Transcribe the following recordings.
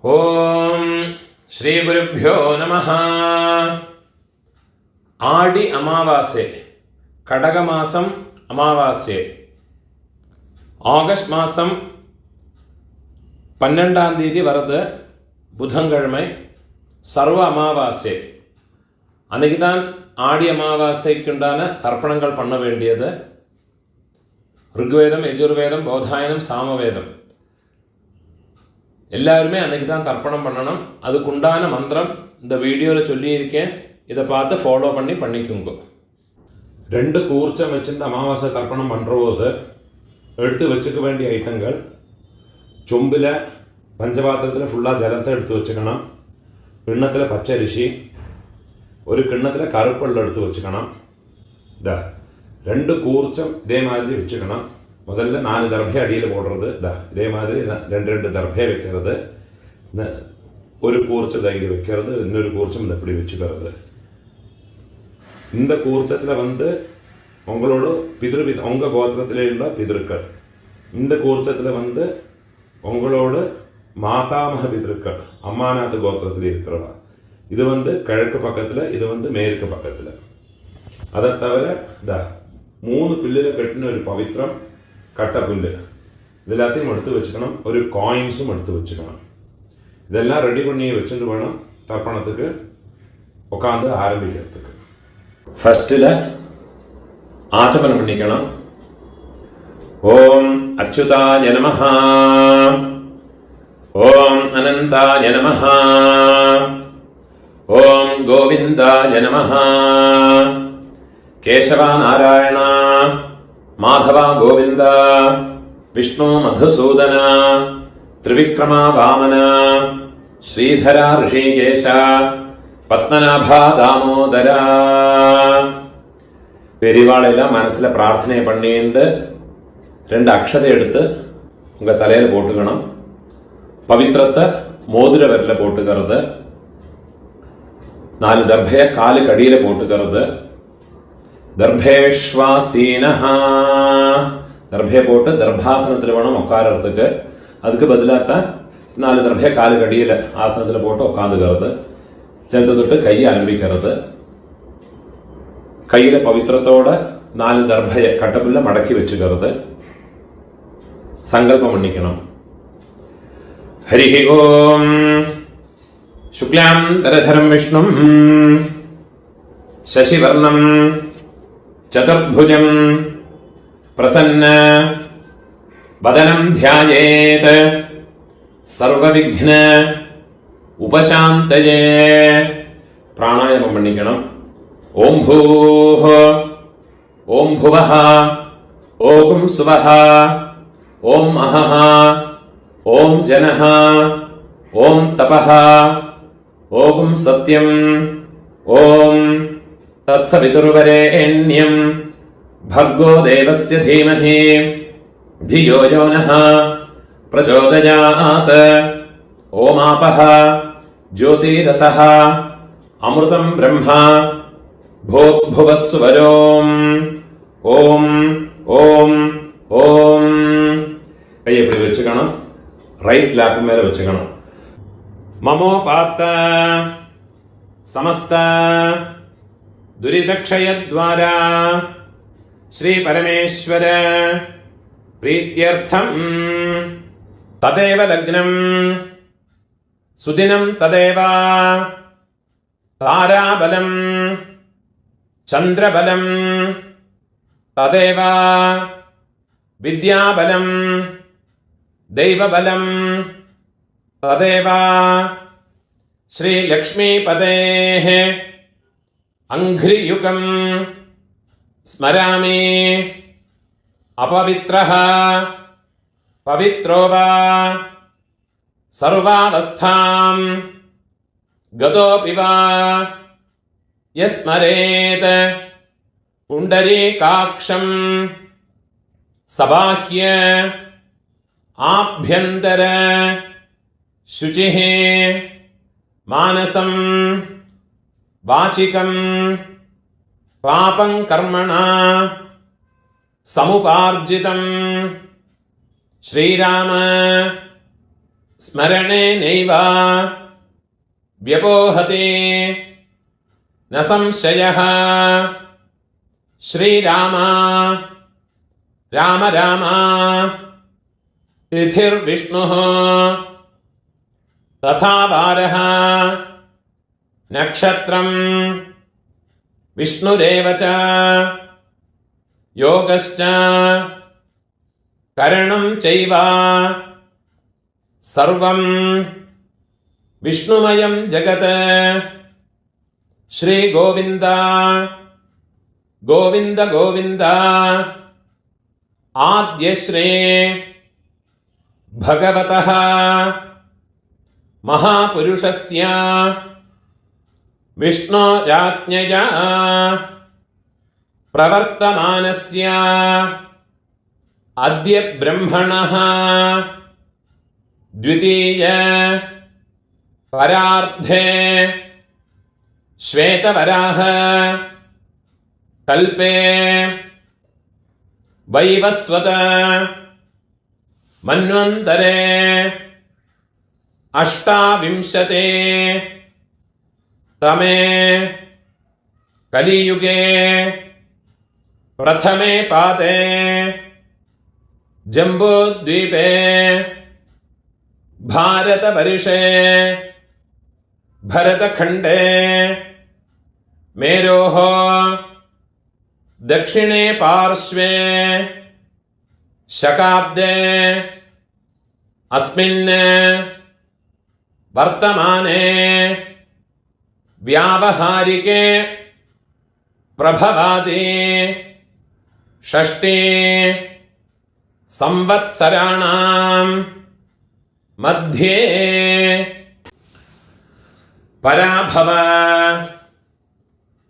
ഓം ശ്രീ ഗുരുഭ്യോ നമഃ. ആടി അമാവാസ്യ, കടകമാസം അമാവാസ്യ, ஆகஸ்ட் மாதம் 12ஆம் தேதி வருது புதன்கிழமை, சர்வ அமாவாசை. அன்றைக்கி தான் ஆடி அமாவாசைக்குண்டான தர்ப்பணங்கள் பண்ண வேண்டியது. ருக்வேதம், யஜுர்வேதம், பௌதாயனம், சாமவேதம் எல்லாருமே அன்றைக்கி தான் தர்ப்பணம் பண்ணணும். அதுக்குண்டான மந்திரம் இந்த வீடியோவில் சொல்லியிருக்கேன். இதை பார்த்து ஃபாலோ பண்ணிக்கோங்க. 2 கூர்ச்சம் வச்சுட்டு அமாவாசை தர்ப்பணம் பண்ணுறபோது எடுத்து வச்சுக்க வேண்டிய ஐட்டங்கள், சொம்பில் பஞ்சபாத்திரத்தில் ஃபுல்லாக ஜலத்தை எடுத்து வச்சுக்கணும். கிண்ணத்தில் பச்சரிசி, ஒரு கிண்ணத்தில் கருப்பெள்ளு எடுத்து வச்சுக்கணும். 2 கூர்ச்சம் இதே மாதிரி வச்சுக்கணும். முதல்ல 4 தர்பை அடியில் போடுறது, இதே மாதிரி 2 தர்பை வைக்கிறது. ஒரு கூர்ச்சம் இங்கே வைக்கிறது, இன்னொரு கூர்ச்சம் இந்த இப்படி வச்சுக்கிறது. இந்த கூர்ச்சத்தில் உங்களோட உங்கள் கோத்திரத்திலே உள்ள பிதர்கள், இந்த கூர்ச்சத்தில் உங்களோட மாதாமக பிதர்கள், அம்மாநாத்து கோத்திரத்தில் இருக்கிறவா. இது கிழக்கு பக்கத்தில், இது மேற்கு பக்கத்தில். அதை தவிர 3 பில்லில் கட்டின ஒரு பவித்திரம் கட்ட புல்லு, இது எல்லாத்தையும் எடுத்து வச்சுக்கணும். ஒரு காயின்ஸும் எடுத்து வச்சுக்கணும். இதெல்லாம் ரெடி பண்ணி வச்சுட்டு வேணும் தர்ப்பணத்துக்கு உட்காந்து ஆரம்பிக்கிறதுக்கு. ஃபஸ்ட்டில் ஆச்சமனம் பண்ணிக்கணும். ஓம் அச்சுதாய நமஹ, ஓம் அனந்தாய நமஹ, ஓம் கோவிந்தாய நமஹ, கேசவா நாராயண, மாதவா கோவிந்த, விஷ்ணு மதுசூதன, திரிவிக்ரமா வாமன, ஸ்ரீதரா ரிஷிகேஷ, பத்மநாபா தாமோதரா. பெரியவாளெல்லாம் மனசில் பிரார்த்தனை பண்ணிட்டு 2 அக்ஷதை எடுத்து உங்கள் தலையில் போட்டுக்கணும். பவித்திரத்தை மோதிர விரலில் போட்டுக்கிறது. 4 தர்பையை காலுக்கு அடியில் போட்டுக்கிறது. தர்பேஷ்வாசீனஹா, தர்பையை போட்டு தர்பாசனத்தில் வேணும் உட்காரத்துக்கு. அதுக்கு பதிலாக தான் 4 தர்பையை காலுக்கு அடியில் ஆசனத்தில் போட்டு உட்காந்துக்கிறது. சேர்த்து தொட்டு கையை அலம்பிக்கிறது. கையில் பவித்திரத்தோட 4 தர்பையை கட்டப்புள்ள மடக்கி வச்சுக்கிறது. சங்கல்பம் பண்ணிக்கணும். ஹரி ஓம் சுக்லாம் தரதரம் விஷ்ணும் சசிவர்ணம் சதுர்புஜம் பிரசன்ன வதனம் தியாயேத் சர்வவிக்ன உபசாந்தயே. பிராணாயாமம் பண்ணிக்கணும். ஓம் பூஹ, ஓம் புவஹ, ஓம் சுவஹ, ஓம் அஹஹ, ஓம் ஜனஹ, ஓம் தபஹ, ஓம் சத்யம், ஓம் தத்சவிதுர்வரேண்யம் भर्गो देवस्य धीमहि धियो यो नः प्रचोदयात्. ओमापः ज्योतिरसः अमृतं ब्रह्मा भूर्भुवस्सुवरोम्. ओम ओम ओम. கையை இப்படி வச்சுக்கணும். ரைட் லேப் மேலே வச்சுக்கணும். மமோபாத்த சமஸ்த துரிதக்ஷயத்வாரா ஸ்ரீ பரமேஸ்வர பிரீத்யர்த்தம் ததேவ லக்னம் சுதினம் ததேவ தாராபலம் சந்திரபலம் ததேவ வித்யாபலம் தெய்வபலம் ததேவ ஸ்ரீ லக்ஷ்மீபதேஹ அங்க்ரியுகம் ஸ்மராமி. அபவித்ரஹ பவித்ரோ வா சர்வாவஸ்தாம் கதோபி வா யஸ்மரேத் புண்டரீகாக்ஷம் சபாஹ்ய ஆப்யந்தர சுசிஹ மானசம் வாசிகம் பாபம் கர்மணா சமுபார்ஜிதம் ஸ்ரீராம स्मरणेनैव व्यपोहते न संशयः। श्रीराम राम राम तिथिर्विष्णुः तथा वारः नक्षत्रं विष्णुरेव च योगश्च करणं चैव सर्वं विष्णुमयं जगत्। श्री गोविंद गोविंद गोविंद आद्यश्री भगवतः महापुरुषस्य विष्णोराज्ञया प्रवर्तमानस्य अद्य ब्रह्मणः द्वितीय परार्धे श्वेतवराह कल्पे वैवस्वत मन्वन्तरे अष्टाविंशते तमे कलियुगे प्रथमे पादे जम्बूद्वीपे भारतवर्षे भरतखण्डे मेरोः दक्षिणे पार्श्वे शकाब्दे अस्मिन् वर्तमाने व्यावहारिके प्रभवादि षष्ठी संवत्सराणां मध्ये पराभव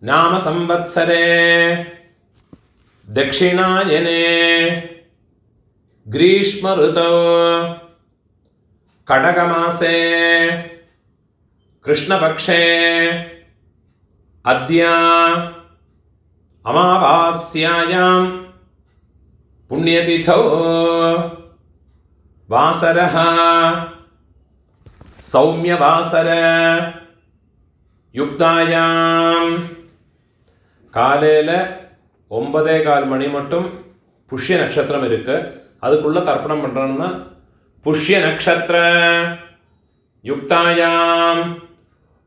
नाम संवत्सरे दक्षिणायने ग्रीष्म ऋतौ कटकमासे कृष्णपक्षे अद्य अमावास्यायां पुण्यतिथौ वासरः सौम्यवासर युक्तायां காலையில் 9:15 மணி மட்டும் புஷ்ய நட்சத்திரம் இருக்கு. அதுக்குள்ள தர்ப்பணம் பண்றோம்னா புஷ்ய நட்சத்திர யுக்தாயாம்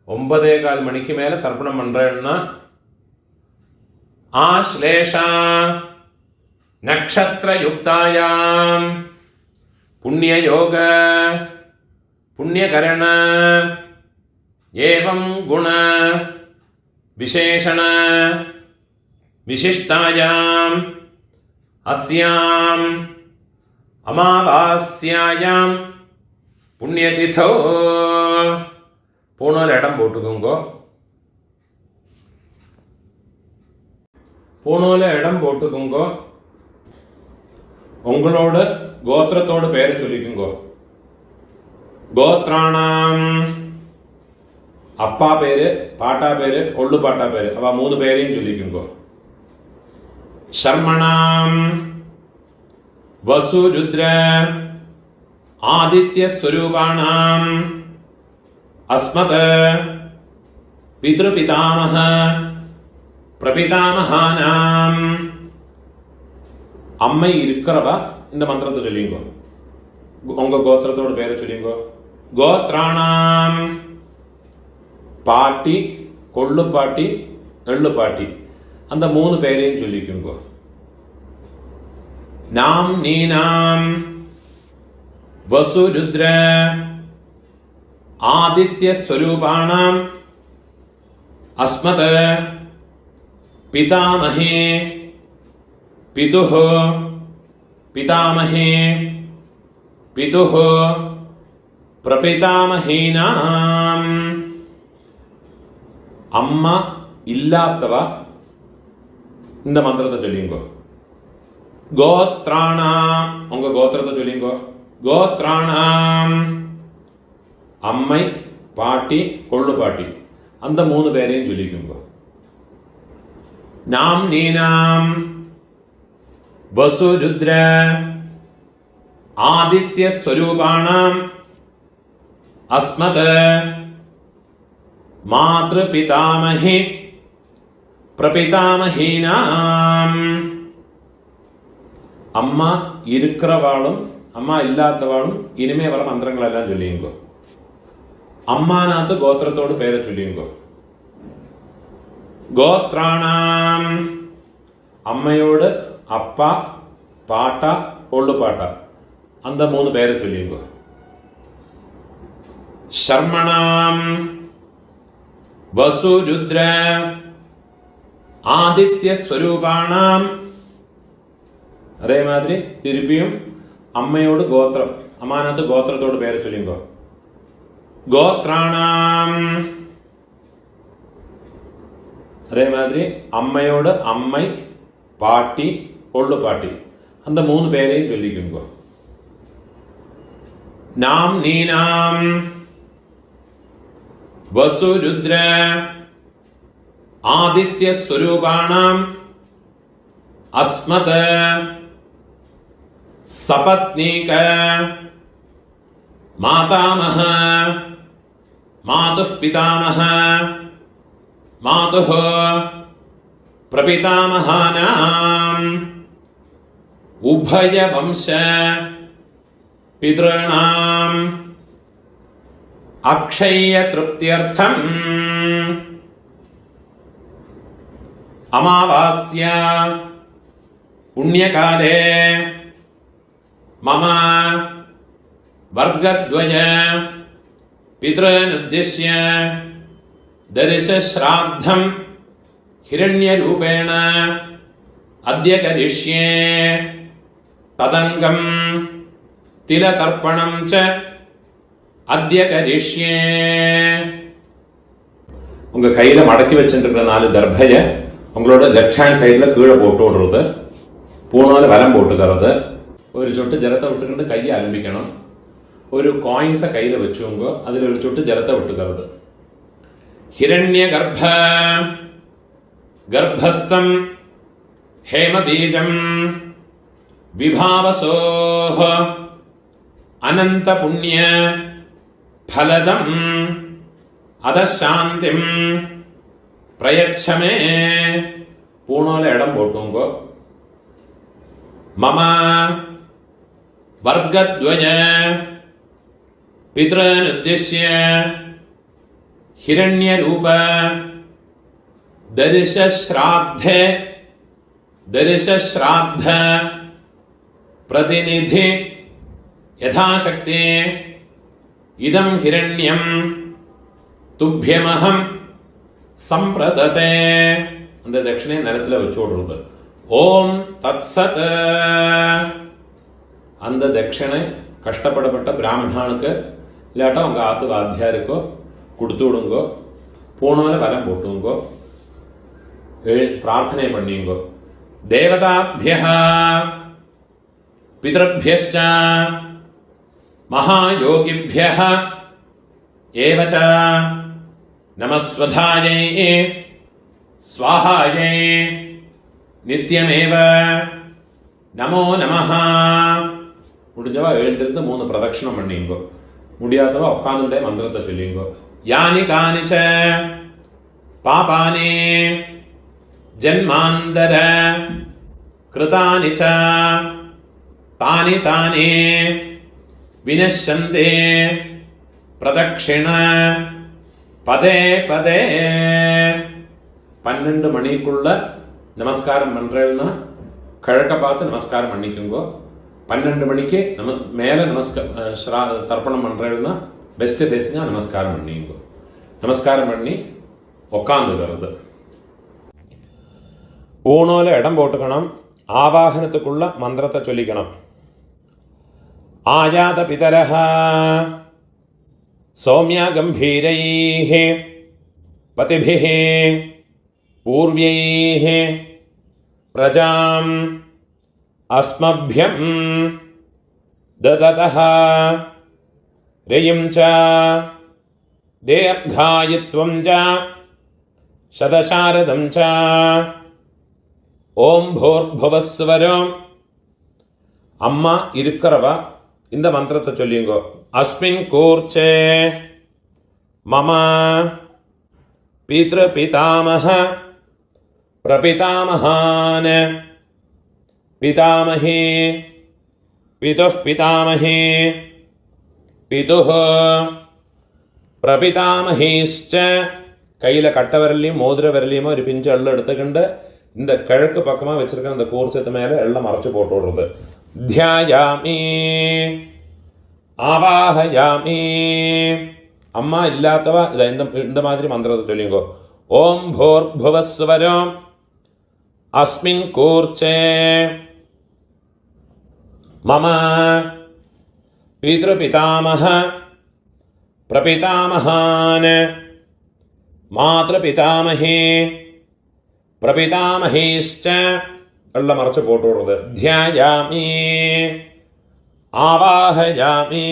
9:15 மணிக்கு மேலே தர்ப்பணம் பண்றேன்னா ஆஸ்லேஷா நட்சத்திர யுக்தாயாம் புண்ணிய யோக புண்ணியகரண ஏவம் குண விசேஷண विशिष्टायां अस्यां अमावास्यायां पुण्यतिथौ பூணூல இடம் போட்டுக்கோங்க. பூணூல இடம் போட்டுக்கோங்க. உங்களோட கோத்திரத்தோட பேரை சொல்லிக்கோங்க. கோத்ராணாம் அப்பா பேரு, பாட்டா பேரு, கொள்ளு பாட்டா பேரு, அவ 3 பேரையும் சொல்லிக்கோங்க. शर्मणाम वसुरुद्र आदित्य स्वरूपाणाम अस्मत् पितृपितामह प्रपितामहानाम अम्मै इरुक्करवा இந்த மந்திரத்தை சொல்லிங்கோ. உங்க கோத்திரத்தோட பேரை சொல்லிங்கோ. கோத்ராணாம் பாட்டி, கொள்ளு பாட்டி, எள்ளு பாட்டி அந்த 3 பேரையும் சொல்லிக்குங்க. நாம் நீனாம் வசுருத்ர ஆதித்ய ஸ்வரூபாணாம் அஸ்மத் பிதாமஹே பிதுஹ பிதாமஹே பிதுஹ பிரபிதாமஹீனாம் அம்மா இல்லாதவா இந்த மந்திரத்தை சொல்லிங்கோ. கோத்ராணாம் உங்க கோத்திரத்தை சொல்லிங்கோ. கோத்ராணாம் அம்மை, பாட்டி, கொள்ளு பாட்டி அந்த 3 பேரையும் சொல்லிக்குங்கோ. நாம் நீனாம் வசுருத்ர ஆதித்ய ஸ்வரூபாணாம் அஸ்மத் மாத்ருபிதாமஹி பிரபிதாமஹீனாம். அம்மா இருக்கிறவாளும் அம்மா இல்லாதவாளும் இனிமே வர மந்திரங்கள் எல்லாம் சொல்லியுங்கோ. அம்மானாத்து கோத்திரத்தோடு பேரை சொல்லியுங்கோ. கோத்ராணாம் அம்மையோடு அப்பா பாட்டா ஒள்ளு பாட்டா அந்த 3 பேரை சொல்லியுங்கோ. சர்மணாம் வசு ருத்ர ஆதித்ய ஸ்வரூபாணாம். அதே மாதிரி திருப்பியும் அம்மையோடு கோத்திரம் அம்மானாத்து கோத்திரத்தோடு பேரை சொல்லிங்கோ. கோத்ராணாம் அதே மாதிரி அம்மையோடு அம்மை பாட்டி ஒள்ளு பாட்டி அந்த 3 பேரையும் சொல்லிக்குங்கோ. நாம் நீனாம் வசு ருத்ர ஆதித்ய ஸ்வரூபாணாம் அஸ்மத் சபத்னீக மாதாமஹ மாதுः பிதாமஹ மாதுः பிரபிதாமஹானாம் உபய வம்ச பித்ருணாம் அக்ஷய திருப்தியர்த்தம் அமாவாஸ்யா புண்ணியகாலே மம வர்கத்வய பித்ருனுத்திஷ்ய தரிசஸ்ராத்தம் ஹிரண்யரூபேண அத்ய கரிஷ்யே ததங்கம் திலதர்ப்பணம் ச அத்ய கரிஷ்யே. உங்க கையில மடக்கி வச்சுருக்கிற 4 தர்பையை உங்களோட லெஃப்ட் ஹேண்ட் சைடில் கீழே போட்டு விடுறது, பூனால வலம் போட்டுக்கிறது, ஒரு சொட்டு ஜலத்தை விட்டுக்கிட்டு கையை அலம்பிக்கணும். ஒரு காயின்ஸை கையில் வச்சுங்க, அதில் ஒரு சொட்டு ஜலத்தை விட்டுக்கிறது. ஹிரண்ய கர்ப்பஸ்தம் ஹேமபீஜம் விபாவசோஹ அனந்த புண்ணிய ஃபலதம் அதசாந்திம் பிரயச்சமே. பூனால இடம் போட்டுங்கோ. மம வர்கத்வய பித்ருனுத்திஷ்ய ஹிரண்யரூப தரிசஸ்ராத்த பிரதிநிதி யதாசக்தி இதம் ஹிரண்யம் துப்யமஹம் சம்பிரததே. அந்த தட்சிணையை நிலத்தில் வச்சு விடுறது. ஓம் தத்சத். அந்த தட்சிணை கஷ்டப்படப்பட்ட பிராமணனுக்கு இல்லாட்டா உங்க ஆத்து வாத்தியாருக்கோ கொடுத்து விடுங்கோ. பூனால வலம் போட்டுங்கோ, பிரார்த்தனை பண்ணிங்கோ. தேவதாபியः பிதృभ्यश्च மகாயோகிभ्यः ஏவ ச நமஸ்வதாயை ஸ்வாஹாயை நித்யமேவ நமோ நமஹ. முடிஞ்சவா எழுந்திருந்து 3 பிரதட்சணம் பண்ணிங்கோ. முடியாதவா உட்காந்துட்டே மந்திரத்தை சொல்லிங்கோ. யானி கானிச்ச பாபானி ஜன்மாந்தர கிருதானி ச தானி தானி வினஷ்யந்தே பிரதட்சிண பதே பதே. 12 மணிக்குள்ள நமஸ்காரம் பண்ணுறேன்னா கிழக்க பார்த்து நமஸ்காரம் பண்ணிக்கோங்கோ. 12 மணிக்கு மேலே தர்ப்பணம் பண்ணுறேன்னா பெஸ்ட் ஃபேஸிங்காக நமஸ்காரம் பண்ணிங்கோ. நமஸ்காரம் பண்ணி உக்காந்துக்கிறது. ஊனோல இடம் போட்டுக்கணும். ஆவாகனத்துக்குள்ள மந்திரத்தை சொல்லிக்கணும். ஆயாத பிதரஹ சௌமியா கம்பீரைஹ பதிபிஹ பூர்வைஹ பிரஜாம் அஸ்மப்யம் தததஹ ரயம் ச தீர்காயத்வம் ச சதசாரதம் ச ஓம் பூர்புவஸ்வரம். அம்மா இருக்கிறவா இந்த மந்திரத்தை சொல்லிங்கோ. अस्मिन् कूर्चे मम पितृपितामह प्रपितामहान् पितामही पितुः पितामही पितुः प्रपितामहीश्च கையில் கட்டை விரலையும் மோதிர விரலையுமோ ஒரு பிஞ்சு எள்ளு எடுத்துக்கிண்டு இந்த கிழக்கு பக்கமாக வச்சிருக்கிற இந்த கூர்ச்சத்து மேலே எல்லாம் மறைச்சு போட்டு விடுறது. தியாயாமி ஆவாஹயாமி. அம்மா இல்லாதவா இதை இந்த மாதிரி மந்திரத்தை சொல்லிங்கோ. ஓம் பூர்புவஸ்வரம் அஸ்மின் கூர்ச்சே மம பித்ருபிதாமஹ பிரபிதாமஹான் மாத்ருபிதாமஹே பிரபிதாமஹேஷ்ச எல்லாம் மறைச்சு போட்டு விடுறது. தியாயாமி ஆவாஹயாமி.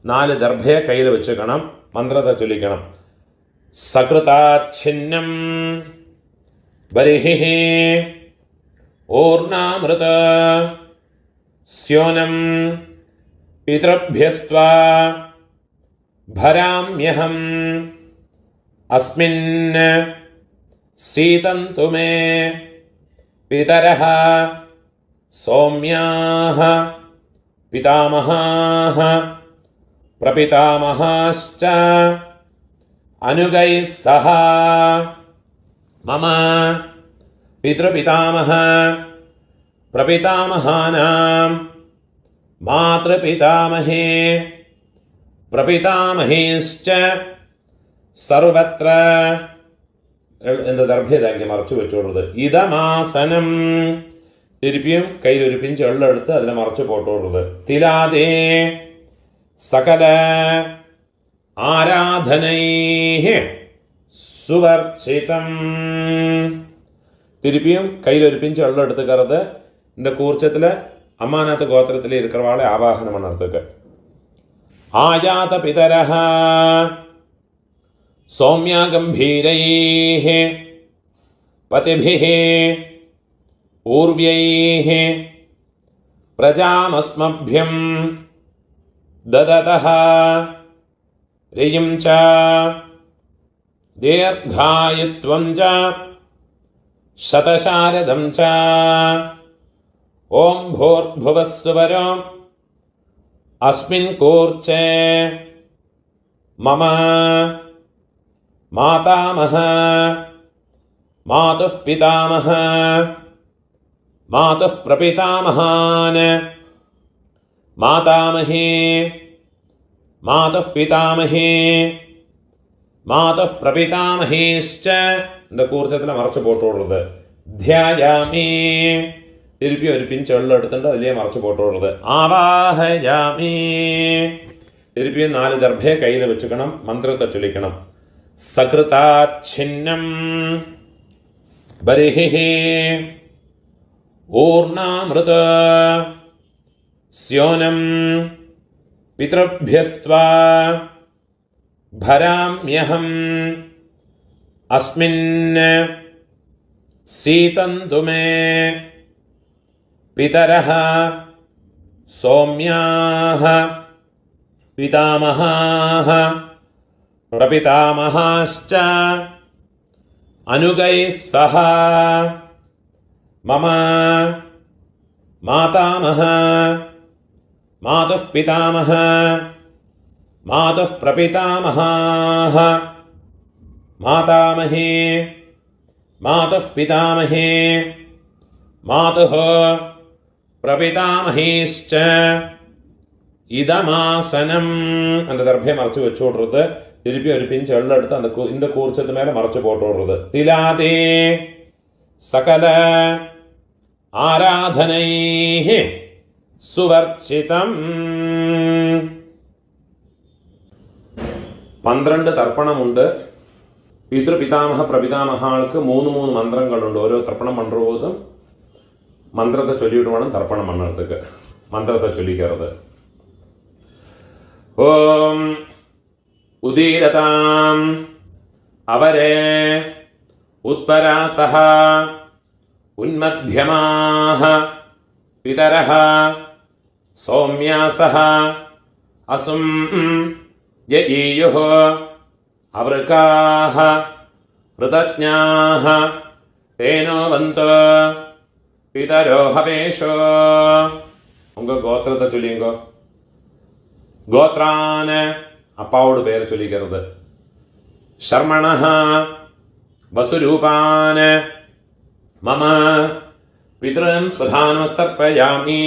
4 தர்பையை கையில் வச்சுக்கணும். மந்திரத்தை சொல்லிக்கணும். சக்ருதாச்சின்னம் பரிஹி ஓர்ணாமிருத ஸ்யோனம் பித்ருभ्यस्त्वा भराम्यहम् अस्मिन् सीतन्तु मे पितरः सौम्याः पितामहाः प्रपितामहाश्च अनुगैः सह मम पितृपितामह प्रपितामहानां मातृपितामहे प्रपितामहेश्च सर्वत्र இந்த தர்பையை இங்கே மறைச்சு வச்சு விடுறது. இதமாசனம். திருப்பியும் கையில் ஒரு பிஞ்சு எள்ளு எடுத்து அதில் மறைச்சு போட்டு விடுறது. திலாதே சகல ஆராதனை சுவர்ச்சிதம். திருப்பியும் கையில் ஒரு பிஞ்சு எள்ளு எடுத்துக்கிறது இந்த கூர்ச்சத்தில் அம்மாநாத் கோத்திரத்தில் இருக்கிறவாளை ஆவாகனம் பண்ணுறதுக்கு. ஆயாத பிதரஹ சௌமியா கம்பீரைः பதிபிः ஊர்வ்யைः பிரஜாமஸ்மभ्यं ददतः ரியும் ச தீர்காயுத்வம் ச சதசாரதம் ச. ஓம் பூர்புவஸ்வரம் अस्मिन् कूर्चे मम मातामह मातुः पितामह मातुः प्रपितामहान् मातामही मातुः पितामही मातुः प्रपितामहीश्च இந்த கூர்ச்சத்தில் மறைச்சு போட்டு விடுறது. தியாயாமி. திருப்பி ஒரு பிஞ்சு எள்ளு எடுத்துட்டு அதிலேயே மறைச்சு போட்டு விடுறது. ஆவாஹயாமி. திருப்பியும் 4 தர்பையை கையில் வச்சுக்கணும். மந்திரத்தை சொல்லிக்கணும். சக்ருதாச்சின்னம் பரிஹி ஊர்ணாமிருத ஸ்யோனம் பித்ருभ्यस्त्वा भराम्यहम् अस्मिन् सीतन्तु मे पितरः सौम्याः पितामहाः प्रपितामहाश्च अनुगैः सह मम मातामह मातुः पितामह मातुः प्रपितामहाः मातामही मातुः पितामहे मातुः பிரபிதாமஹேஷ்ச இதமாசனம். அந்த தர்பையை மறைச்சு வச்சு விடுறது. திருப்பி ஒரு பிஞ்சு எள்ளு எடுத்து அந்த இந்த கூர்ச்சத்து மேலே மறைச்சு போட்டு விடுறது. திலாதே சகல ஆராதனை சுவர்ச்சிதம். 12 தர்ப்பணம் உண்டு. பித்ருபிதாமக பிரபிதாமகாளுக்கு 3 மந்திரங்கள் உண்டு. ஓரோ தர்ப்பணம் பண்ணுற போதும் மந்திரத்தை சொல்லிவிட்டு வேணும் தர்ப்பணம் பண்ணுறதுக்கு. மந்திரத்தை சொல்லிக்கிறது. ஓம் உதீரதாம் அவரே உத்பராசஹ உன்மத்யமாஹ பிதரஹ சௌம்யாசஹ അസും യീയുഃ അവൃകാഃ ഋതജ്ഞാഃ തേനോ വന്തോ പിതരോ ഹവേഷോ. உங்க கோத்திரத்தை சொல்லிங்கோ. கோத்ரான அப்பாவோட பேரை சொல்லிக்கிறது. ஷர்மணஹ வசுரூபான மம பித்ருன் ஸ்வதானமஸ்தர்ப்பயாமி.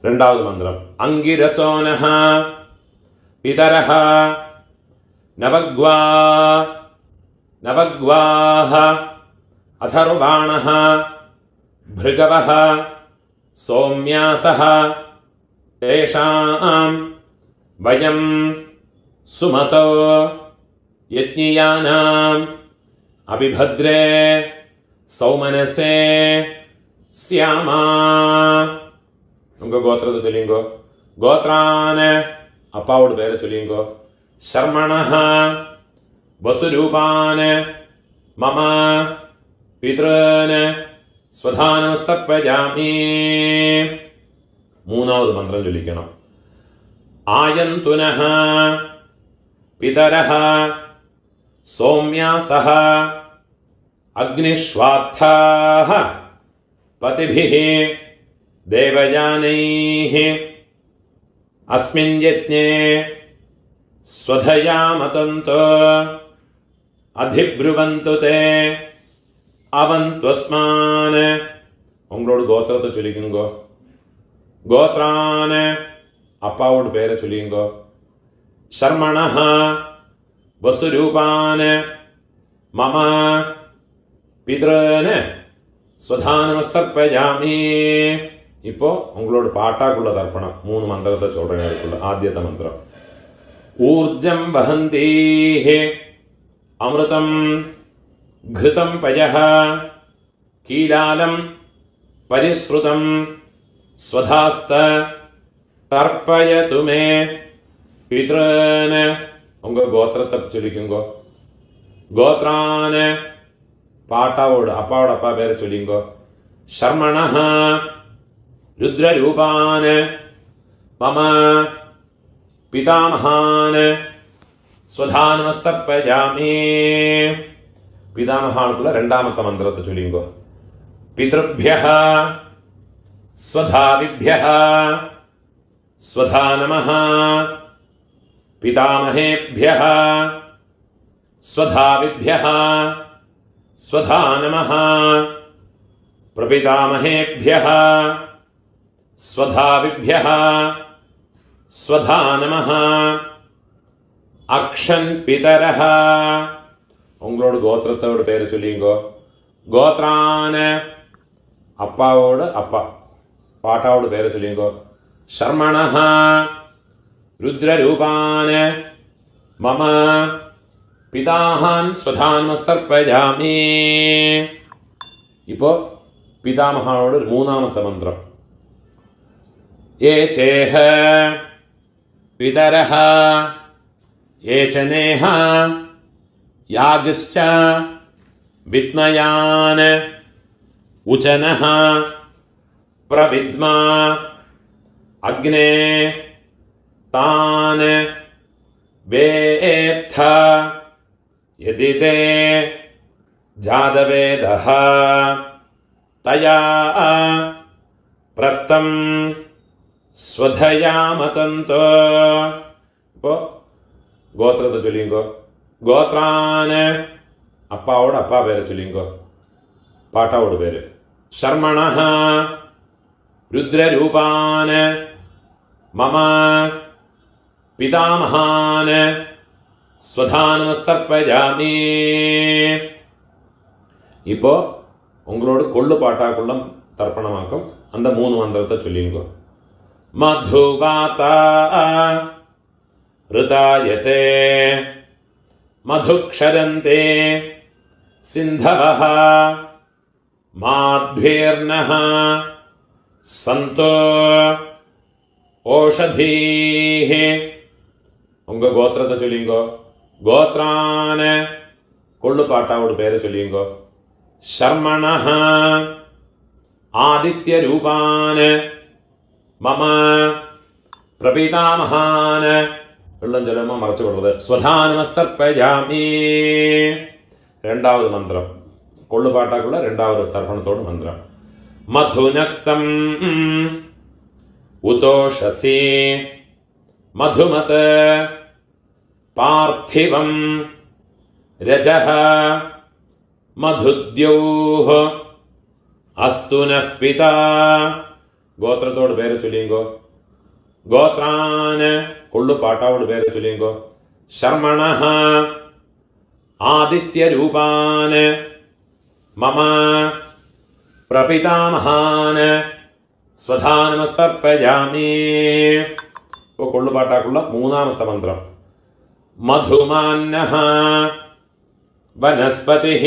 ரெண்டாவது மந்திரம். அங்கிரசோனஹ பிதரஹ நவக்வாஹ அதர்வாணஹ भृगवः सौम्यासः तेषां वयं सुमतो यज्ञियानाम् अभिभद्रे सौमनसे स्यामा. उंगा गोत्रத்தை சொல்லிங்கோ. கோத்ரான அப்பாவோட பேரை சொல்லிங்கோ. ஷர்மணஹ வசுரூபான மம பித்ருன் സ്വധാനമസ്തർപ്പയാമി. മൂന്നാவது മന്ത്രം ചൊല്ലിക്കണം. ആയന്തുനഃ പിതരഃ സൗമ്യാസഃ അഗ്നിഷ്വാത്ഥാഃ പതിഭിഃ ദേവയാനൈഃ അസ്മിൻ യജ്ഞേ സ്വധയാ മതന്തോ അധിബ്രുവന്തു തേ അവന്ത്വസ്മാൻ. உங்களோட கோத்திரத்தை சொல்லிக்குங்கோ. கோத்ரான அப்பாவோட பேரை சொல்லிங்கோ. ஷர்மணஹ வசுரூபான மம பித்ருன் ஸ்வதானமஸ்தர்ப்பயாமி. இப்போ உங்களோட பாட்டாக்குள்ள தர்ப்பணம். 3 மந்திரத்தை சொல்றேன். அதுக்குள்ள ஆദ്യത്തെ மந்திரம். ஊர்ஜம் வஹந்தீஹ அமிர்தம் घृतं पयः कीलालं परिश्रुतं स्वधास्त तर्पयतु मे पितॄन्. உங்க கோத்திரத்தை சொல்லிக்குங்கோ. கோத்ரான பாட்டாவோட அப்பாவோட அப்பா பேரை சொல்லிங்கோ. ஷர்மணஹ ருத்ரரூபான மம பிதாமகான் ஸ்வதானமஸ்தர்ப்பயாமி. பிதாமகானுக்குள்ள ரெண்டாமத்த மந்திரத்தை சொல்லிங்கோ. பித்ருभ्यः ஸ்வதாவிभ्यः ஸ்வதா நமः பிதாமகேभ्यः ஸ்வதாவிभ्यः ஸ்வதா நமः பிரபிதாமகேभ्यः ஸ்வதாவிभ्यः ஸ்வதா நமः அக்ஷன் பிதரஹ. உங்களோட கோத்திரத்தோட பேரை சொல்லிங்கோ. கோத்ரான அப்பாவோட அப்பா பாட்டாவோட பேரை சொல்லிங்கோ. ஷர்மணஹ ருத்ரரூபான மம பிதாஹான் ஸ்வதானமஸ்தர்ப்பயாமி. இப்போ பிதாமகாவோட மூணாமத்த மந்திரம். ஏ சேஹ பிதரஹ ஏ சனேஹ யாகஸ்ச வித்மயான் உச்சனஹ பிரவித்மா அக்னே தான் வேத்த யதி தே ஜாதவேதஹ தயா பிரத்தம் ஸ்வதயாமதந்தோ. இப்போ கோத்திரத்தை சொல்லிங்கோ. கோத்ரான அப்பாவோட அப்பா பேரை சொல்லிங்கோ. பாட்டாவோட பேர். ஷர்மணஹ ருத்ரரூபான மம பிதாமகான் ஸ்வதானமஸ்தர்ப்பயாமி. இப்போ உங்களோட கொள்ளு பாட்டாக்குள்ள தர்ப்பணமாக்கும் அந்த 3 மந்திரத்தை சொல்லிங்கோ. மதுவாதா ऋतायते मधुक्षरन्ते सिन्धवः माध्वीर्नः सन्तो ओषधीः. உங்க கோத்திரத்தை சொல்லிங்கோ. கோத்ரான கொள்ளு பாட்டாவோட பேரை சொல்லிங்கோ. ஷர்மணஹ ஆதித்ய ரூபான மம പ്രപിതാമഹാൻ വെള്ളം ചെല്ലുമ്പോൾ മറച്ചു കൊടുത്തത് സ്വധാനമസ്തർപ്പയാമി. രണ്ടാമത് മന്ത്രം കൊള്ളുപാട്ടാക്കുള്ള രണ്ടാമത് തർപ്പണത്തോട് മന്ത്രം. മധുനക്തം ഉതോഷസി മധുമത് പാർത്ഥിവം രജഃ മധുദ്യൗഃ അസ്തു നഃ പിതാ. ഗോത്രത്തോട് പേര് ചൊല്ലിയെങ്കോ. ഗോത്രാന് കൊള്ളുപാട്ടാവോട് പേര് ചൊല്ലിയെങ്കോ. ശർമ്മണഃ ആദിത്യരൂപാന് മമ പ്രപിതാമഹാൻ സ്വധാനമസ്തർപ്പയാമി. ഇപ്പോൾ കൊള്ളുപാട്ടാക്കുള്ള മൂന്നാമത്തെ മന്ത്രം. മധുമാന്നഃ വനസ്പതിഃ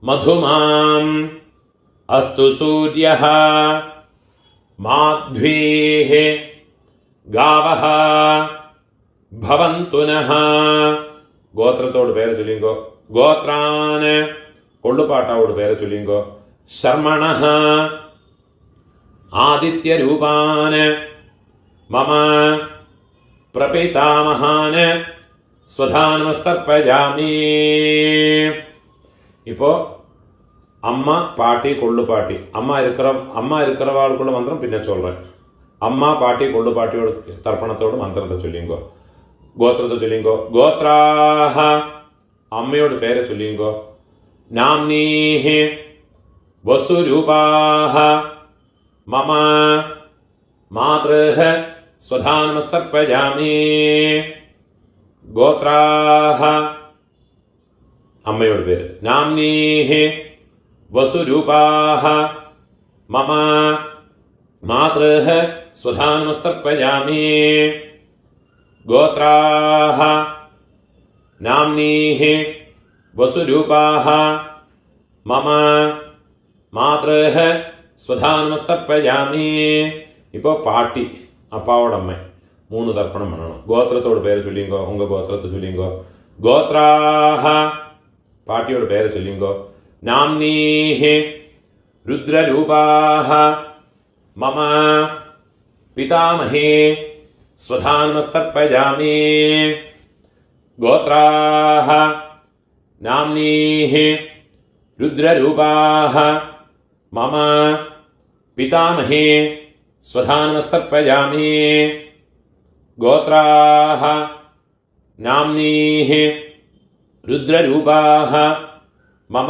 മധുമാം അസ്തു സൂര്യഃ മാധ്വീഃ ഗാവഃ ഭവന്തു നഃ. ഗോത്രത്തോട് പേര് ചൊല്ലിങ്കോ. ഗോത്രാന് കൊള്ളുപാട്ടാവോട് പേര് ചൊല്ലിങ്കോ. ശർമ്മണഃ ആദിത്യരൂപാന് മമ പ്രപിതാമഹാൻ സ്വധാനമസ്തർപ്പയാമി. ഇപ്പോൾ അമ്മ പാട്ടി കൊള്ളുപാട്ടി അമ്മ இருக்கிறவாளுக்குள்ள மந்திரம் പിന്നെ சொல்கிறேன். അമ്മ പാട്ടി കൊള്ളുപാട്ടിയോട് തർപ്പണത്തോട് മന്ത്രത്തെ ചൊല്ലിങ്കോ. ഗോത്രത്തെ ചൊല്ലിങ്കോ. ഗോത്രാഹ അമ്മയോട് പേരെ ചൊല്ലിങ്കോ. നാംനീഃ വസുരൂപാഹ മമ മാതൃഃ സ്വധാനമസ്തർപ്പയാമി. ഗോത്രാഹ അമ്മയോട് പേര്. നാംനീഃ വസുരൂപാഹ മമ മാതൃഃ സ്വധാനമസ്തർപ്പയാമി. ഗോത്രാഹ നാംനീഃ വസുരൂപാഹ മമ മാതൃഃ സ്വധാനമസ്തർപ്പയാമി. ഇപ്പോൾ പാട്ടി അപ്പാവോടമ്മ മൂന്ന് തർപ്പണം വേണം. ഗോത്രത്തോട് പേര് ചൊല്ലിങ്കോ. ഉങ്ക ഗോത്രത്തെ ചൊല്ലിങ്കോ. ഗോത്രാഹ പാട്ടിയോട് പേര് ചൊല്ലിങ്കോ. നാംനീഃ രുദ്രരൂപാഹ മമ പിതാമഹേ സ്വധാനമസ്തർപ്പയാമി. ഗോത്രാഹ നാംനീഃ രുദ്രരൂപാഹ മമ പിതാമഹേ സ്വധാനമസ്തർപ്പയാമി. ഗോത്രാഹ നാംനീഃ രുദ്രരൂപാഹ മമ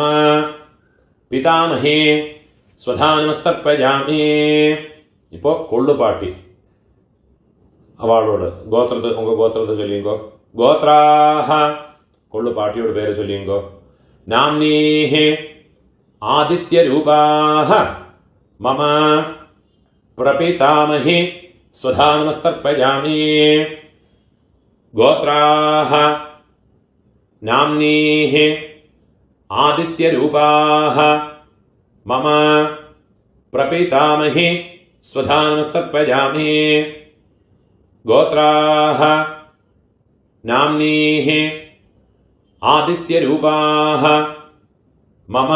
പിതാമഹേ സ്വധാനമസ്തർപ്പയാമി. ഇപ്പോൾ കൊള്ളുപാട്ടി അവളോട് ഗോത്രത്തെ ഉങ്ക ഗോത്രത്തെ ചൊല്ലിങ്കോ. ഗോത്രാഹ കൊള്ളുപാട്ടിയോട് പേര് ചൊല്ലിങ്കോ. നാംനീഃ ആദിത്യരൂപാഹ മമ പ്രപിതാമഹേ സ്വധാനമസ്തർപ്പയാമി. ഗോത്രാഹ നാംനീഃ ആദിത്യരൂപാഹ മമ പ്രപിതാമഹേ സ്വധാനമസ്തർപ്പയാമി. ഗോത്രാഹ നാംനീഃ ആദിത്യരൂപാഹ മമ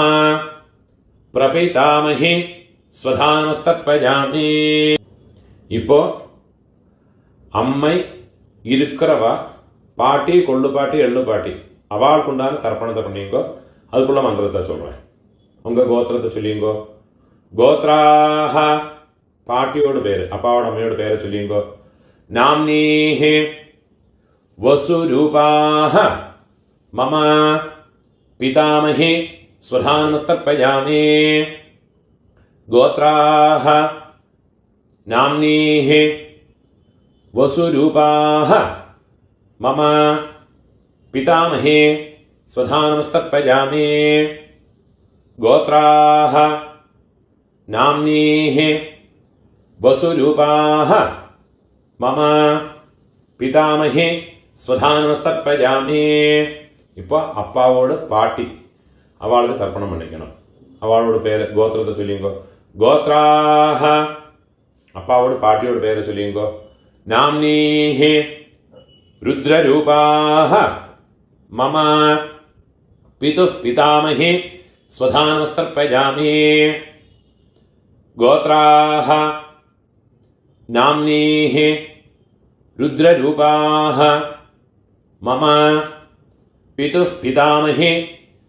പ്രപിതാമഹേ സ്വധാനമസ്തർപ്പയാമി. ഇപ്പോൾ അമ്മ இருக்கிறவா பாட்டி கொள்ளுப்பாட்டி எள்ளுப்பாட்டி அவளுக்குண்டான தர்ப்பணத்தை பண்ணிங்கோ. அதுக்குள்ள மந்திரத்தை சொல்கிறேன். உங்கள் கோத்திரத்தை சொல்லிங்கோ. கோத்ராஹ பாட்டியோட பேர் அப்பாவோட அம்மையோட பேரை சொல்லிங்கோ. நாம்னீஹ வசுரூபாஹ மம பிதாமஹே ஸ்வதானமஸ்தர்ப்பயாமி. கோத்ராஹ நாம்னீஹ വസുരൂപാഹ മമ പിതാമഹേ സ്വധാനമസ്തർപ്പയാമി. ഗോത്രാഹ നാംനീഃ വസുരൂപാഹ മമ പിതാമഹേ സ്വധാനമസ്തർപ്പയാമി. ഇപ്പോൾ അപ്പാവോട് പാട്ടി അവൾക്ക് തർപ്പണം പണിക്കണം. അവളോട് പേര് ഗോത്രത്തെ ചൊല്ലിങ്കോ. ഗോത്രാഹ അപ്പാവോട് പാട്ടിയോട് പേര് ചൊല്ലിങ്കോ. നാംനീഃ രുദ്രരൂപാഹ മമ പിതുഃ പിതാമഹേ സ്വധാനമസ്തർപ്പയാമി. ഗോത്രാഹ नाम्नीः रुद्ररूपाः मम पितुः पितामही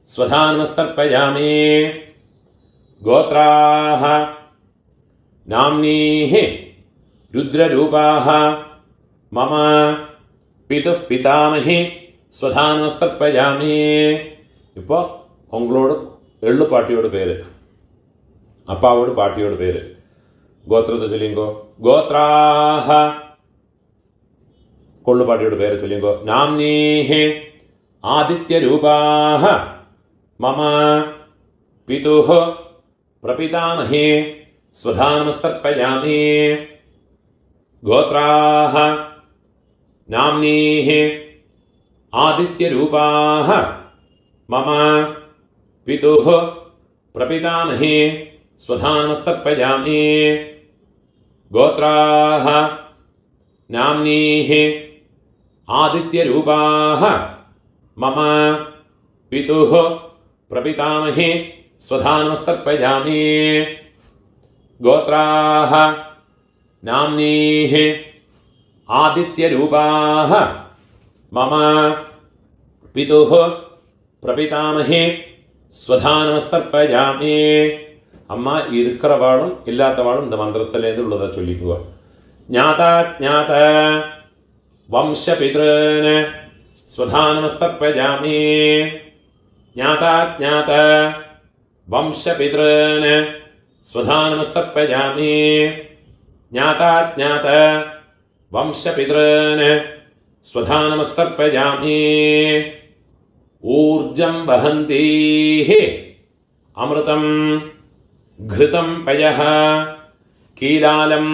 स्वधानमस्तर्पयामि गोत्राः नाम्नीः रुद्ररूपाः मम पितुः पितामही स्वधानमस्तर्पयामि இப்போ உங்களோட எள்ளு பாட்டியோட பேர் அப்பாவோட பாட்டியோட பேர் கோத்திரத்தை சொல்லிங்கோ கோத்ராஹ கொள்ளு பாட்டியோட பேரை சொல்லிங்கோ நாம்னீஹி ஆதித்யரூபாஹ மம பிதுः பிரபிதாமஹி ஸ்வதானமஸ்தர்ப்பயாமி கோத்ராஹ நாம்னீஹி ஆதித்யரூபாஹ मम पितुः प्रपितामही स्वधानमस्तर्पयामि गोत्राः नाम्नीः आदित्यरूपाः मम पितुः प्रपितामही स्वधानमस्तर्पयामि गोत्राः नाम्नीः आदित्यरूपाः मम पितुः பிரபிதாமஹே ஸ்வதானமஸ்தர்ப்பயாமி. அம்மா இருக்கிறவாளும் இல்லாதவாளும் இந்த மந்திரத்திலேருந்து உள்ளதை சொல்லிக்குவா. ஞாதா ஞாத வம்சபித்ருன் ஸ்வதானமஸ்தர்ப்பயாமி. ஞாதா ஞாத வம்சபித்ருன் ஸ்வதானமஸ்தர்ப்பயாமி. ஞாதா ஞாத வம்சபித்ருன் ஸ்வதானமஸ்தர்ப்பயாமி. ऊर्जं वहन्तीः अमृतं घृतं पयः कीलालं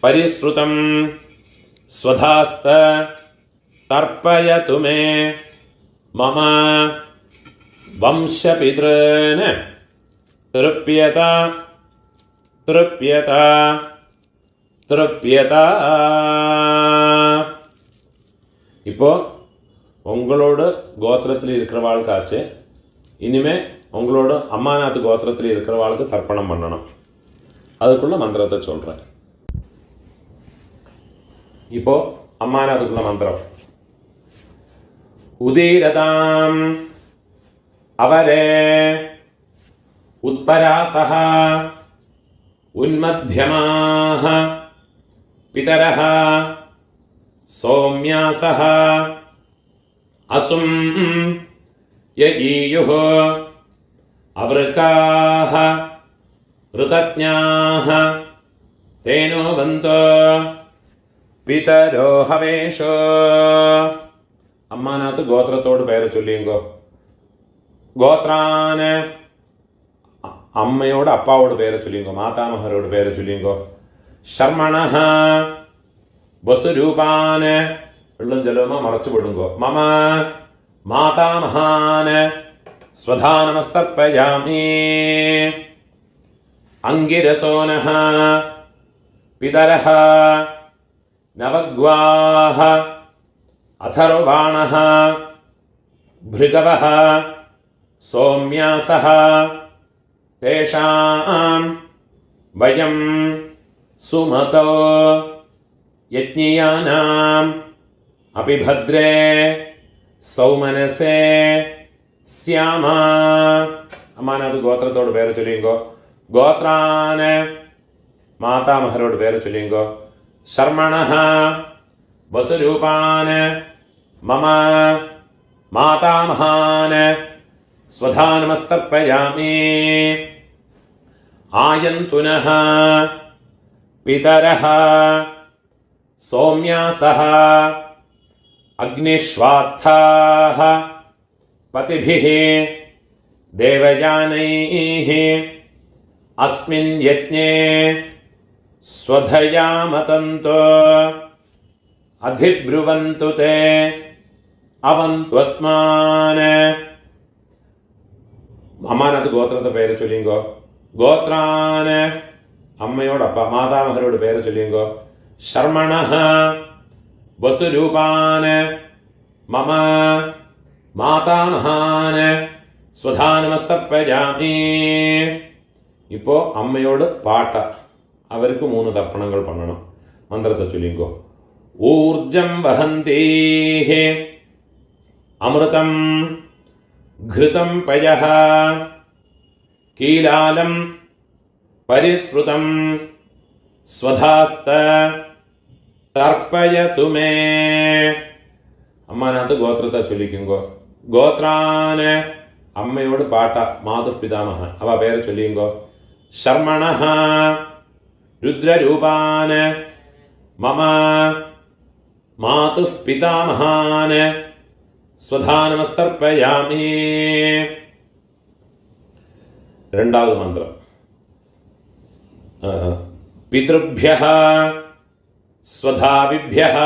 परिसृतं स्वधास्त तर्पयतु मे मम वंशपितॄन् तृप्यत तृप्यत तृप्यत. இப்போ உங்களோட கோத்திரத்தில் இருக்கிறவாளுக்காச்சு இனிமேல் உங்களோட அம்மாநாத்து கோத்திரத்தில் இருக்கிறவாளுக்கு தர்ப்பணம் பண்ணணும். அதுக்குள்ள மந்திரத்தை சொல்கிறேன். இப்போ அம்மாநாத்துக்குள்ள மந்திரம். உதீரதாம் அவரே உத்பராசஹ உன்மத்யமாஹ பிதரஹ சௌம்யாசஹ असुं यईयुः अवृकाः ऋतज्ञाः तेनो वन्तो पितरो हवेशो. அம்மாநாத்து கோத்திரத்தோடு பெயரை சொல்லிங்கோ. கோத்ரான அம்மையோட அப்பாவோட பெயரை சொல்லிங்கோ. மாதாமகரோட பெயரை சொல்லிங்கோ. ஷர்மணஹ வசுரூபான வெள்ளம் ஜலமா மறைச்சு விடுங்கோ. மம மாதாமகான் ஸ்வதானமஸ்தர்ப்பயாமி. அங்கிரசோனஹ பிதரஹ நவக்வாஹ அதர்வாணஹ பிருகவஹ சௌம்யாசஹ தேஷாம் வயம் சுமதோ யஜ்ஞியானாம் அபிபத்ரே சௌமனசே ஸ்யாமா. அம்மாநாத்து கோத்திரத்தோட பேரை சொல்லிங்கோ. கோத்ரான மாதாமகரோட பேரை சொல்லிங்கோ. ஷர்மணஹ வசுரூபான மம மாதாமகான் ஸ்வதானமஸ்தர்ப்பயாமி. ஆயந்துனஹ பிதரஹ சௌம்யாசஹ अग्निश्वात्थाः पतिभिः देवयानैः अस्मिन् यज्ञे स्वधया मतन्तो अधिब्रुवन्तु ते अवन्त्वस्मान्. அம்மாநாத்து கோத்திரத்தை பெயரை சொல்லிங்கோ. கோத்ரான அம்மையோட அப்பா மாதாமகரோட பெயரை சொல்லிங்கோ. ஷர்மணஹ வசுரூபான் மம மாதாமகான் ஸ்வதானமஸ்தர்ப்பயாமி. இப்போ அம்மையோட பாட்டா അവർക്ക് 3 തർപ്പണങ്ങൾ പണ്ണണം. മന്ത്രത്തെ ചൊല്ലിക്കോ. ഊർജം വഹന്തേഃ അമൃതം ഘൃതം പയഃ കീലാലം പരിശ്രുതം സ്വധാസ്ത തർപ്പയതു മേ. അമ്മാനകത്ത് ഗോത്രത്തെ ചൊല്ലിക്കുങ്കോ. ഗോത്രാന് അമ്മയോട് പാട്ട മാതുപിതാമഹ അവ പേരെ ചൊല്ലിയുങ്കോ. ശർമ്മണഃ രുദ്രരൂപാന് മമ മാതുപിതാമഹാന് സ്വധാനമസ്തർപ്പയാമി. രണ്ടാമത് മന്ത്രം. പിതൃഭ്യഃ സ്വധാവിഭ്യഃ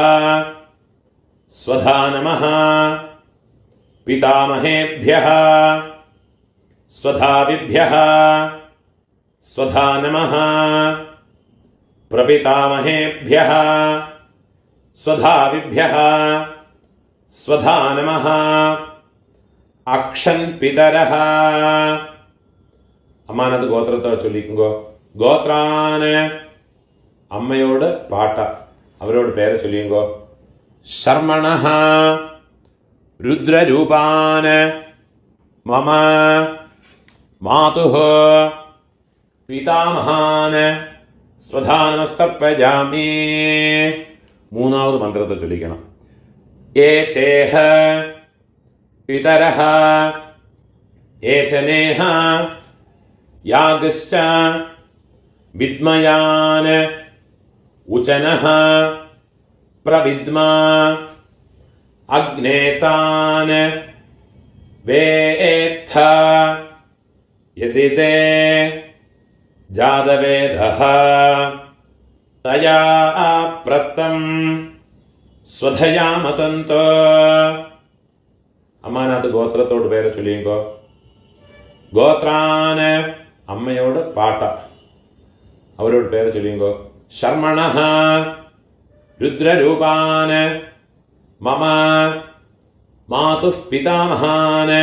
സ്വധാ നമഃ. പിതാമഹേഭ്യഃ സ്വധാവിഭ്യഃ സ്വധാ നമഃ. പ്രപിതാമഹേഭ്യഃ സ്വധാവിഭ്യഃ സ്വധാ നമഃ. അക്ഷൻ പിതരഃ. അമ്മാനത് ഗോത്രത്തെ ചൊല്ലിക്കുങ്കോ. ഗോത്രാന് അമ്മയോട് പാട്ട അവരോട് പേരെ ചൊല്ലിയുങ്കോ. ശർമ്മണഃ രുദ്രരൂപാന് മമ മാതുഃ പിതാമഹാന് സ്വധാനമസ്തർപ്പയാമി. മൂന്നാമത് മന്ത്രത്തെ ചൊല്ലിക്കണം. യേ ചേഹ പിതരഃ യേ ച നേഹ യാഗശ്ച വിദ്മയാന് ഉചനഃ പ്രവിദ്മ അഗ്നേതാന് വേത്ഥ യതിതേ ജാതവേദഃ തയാ പ്രത്തം സ്വധയാമതന്തോ. അമ്മാനകത്ത് ഗോത്രത്തോട് പേരെ ചൊല്ലിയുങ്കോ. ഗോത്രാന് അമ്മയോട് പാട്ട അവരോട് പേര് ചൊല്ലിയുങ്കോ. ശർമ്മണഃ രുദ്രരൂപാന് മമ മാതുഃ പിതാമഹാന്